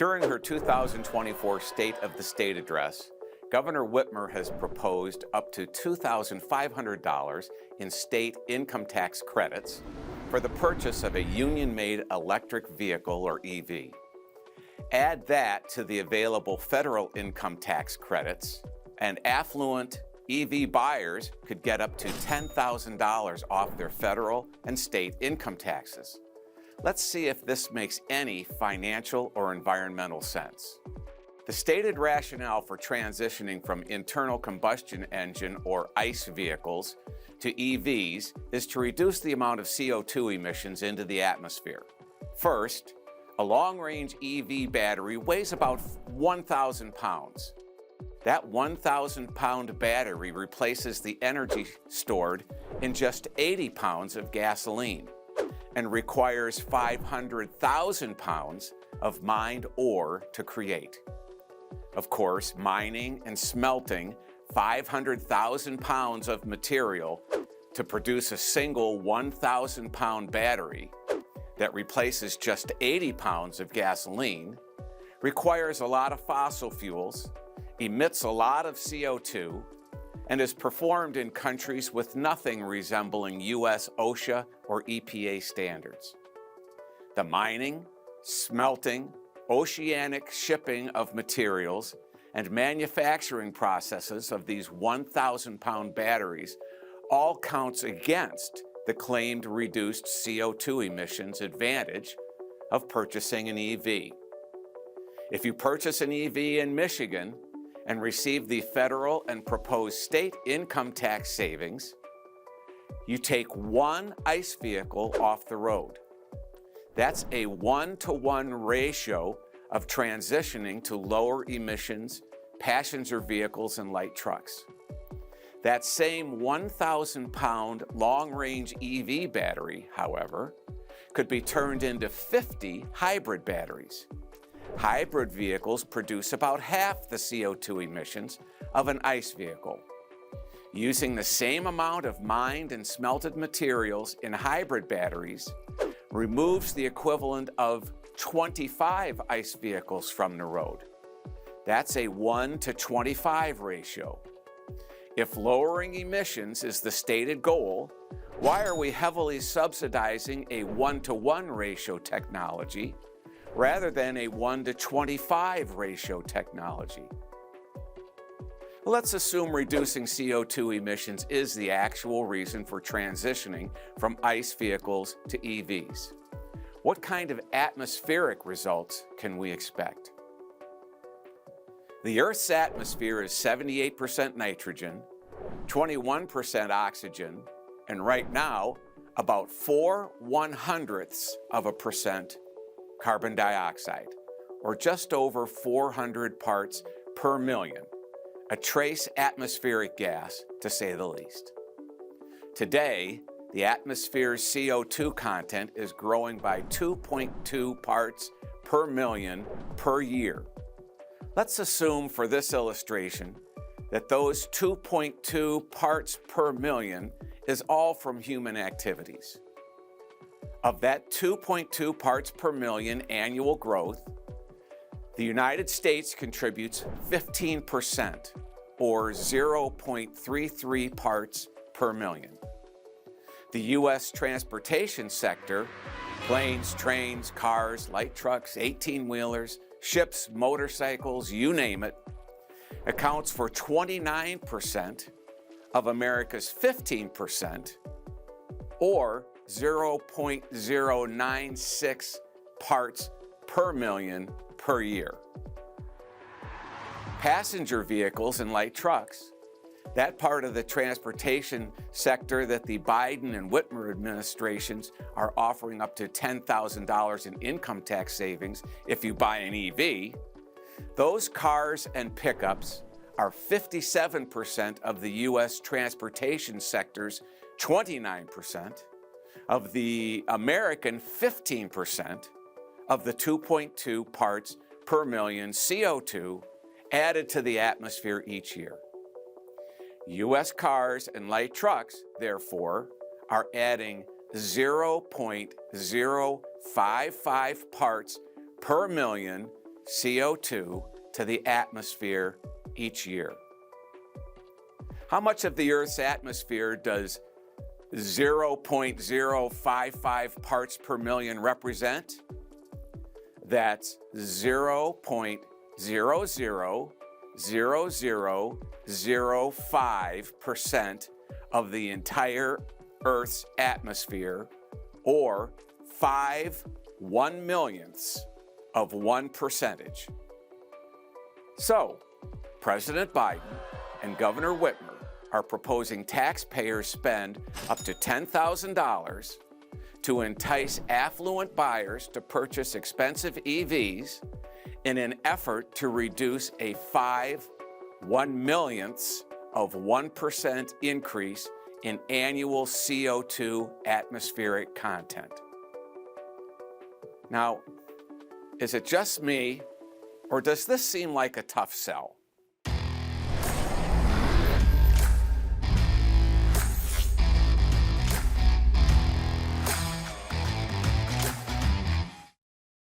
During her 2024 State of the State address, Governor Whitmer has proposed up to $2,500 in state income tax credits for the purchase of a union-made electric vehicle, or EV. Add that to the available federal income tax credits, and affluent EV buyers could get up to $10,000 off their federal and state income taxes. Let's see if this makes any financial or environmental sense. The stated rationale for transitioning from internal combustion engine, or ICE vehicles, to EVs is to reduce the amount of CO2 emissions into the atmosphere. First, a long-range EV battery weighs about 1,000 pounds. That 1,000-pound battery replaces the energy stored in just 80 pounds of gasoline and requires 500,000 pounds of mined ore to create. Of course, mining and smelting 500,000 pounds of material to produce a single 1,000-pound battery that replaces just 80 pounds of gasoline requires a lot of fossil fuels, emits a lot of CO2, and is performed in countries with nothing resembling U.S. OSHA or EPA standards. The mining, smelting, oceanic shipping of materials, and manufacturing processes of these 1,000-pound batteries all counts against the claimed reduced CO2 emissions advantage of purchasing an EV. If you purchase an EV in Michigan and receive the federal and proposed state income tax savings, you take one ICE vehicle off the road. That's a 1-to-1 ratio of transitioning to lower emissions passenger vehicles and light trucks. That same 1,000-pound long-range EV battery, however, could be turned into 50 hybrid batteries. Hybrid vehicles produce about half the CO2 emissions of an ICE vehicle. Using the same amount of mined and smelted materials in hybrid batteries removes the equivalent of 25 ICE vehicles from the road. That's a 1-to-25 ratio. If lowering emissions is the stated goal, why are we heavily subsidizing a 1-to-1 ratio technology rather than a 1-to-25 ratio technology? Let's assume reducing CO2 emissions is the actual reason for transitioning from ICE vehicles to EVs. What kind of atmospheric results can we expect? The Earth's atmosphere is 78% nitrogen, 21% oxygen, and right now, about 0.04% carbon dioxide, or just over 400 parts per million, a trace atmospheric gas, to say the least. Today, the atmosphere's CO2 content is growing by 2.2 parts per million per year. Let's assume for this illustration that those 2.2 parts per million is all from human activities. Of that 2.2 parts per million annual growth, the United States contributes 15%, or 0.33 parts per million. The U.S. transportation sector, planes, trains, cars, light trucks, 18-wheelers, ships, motorcycles, you name it, accounts for 29% of America's 15%, or 0.096 parts per million per year. Passenger vehicles and light trucks, that part of the transportation sector that the Biden and Whitmer administrations are offering up to $10,000 in income tax savings if you buy an EV, those cars and pickups are 57% of the U.S. transportation sector's 29%, of the American 15% of the 2.2 parts per million CO2 added to the atmosphere each year. U.S. cars and light trucks, therefore, are adding 0.055 parts per million CO2 to the atmosphere each year. How much of the Earth's atmosphere does 0.055 parts per million represent? That's 0.000005% of the entire Earth's atmosphere, or 5/1,000,000ths of 1%. So, President Biden and Governor Whitmer are proposing taxpayers spend up to $10,000 to entice affluent buyers to purchase expensive EVs in an effort to reduce a 5/1,000,000ths of 1% increase in annual CO2 atmospheric content. Now, is it just me, or does this seem like a tough sell?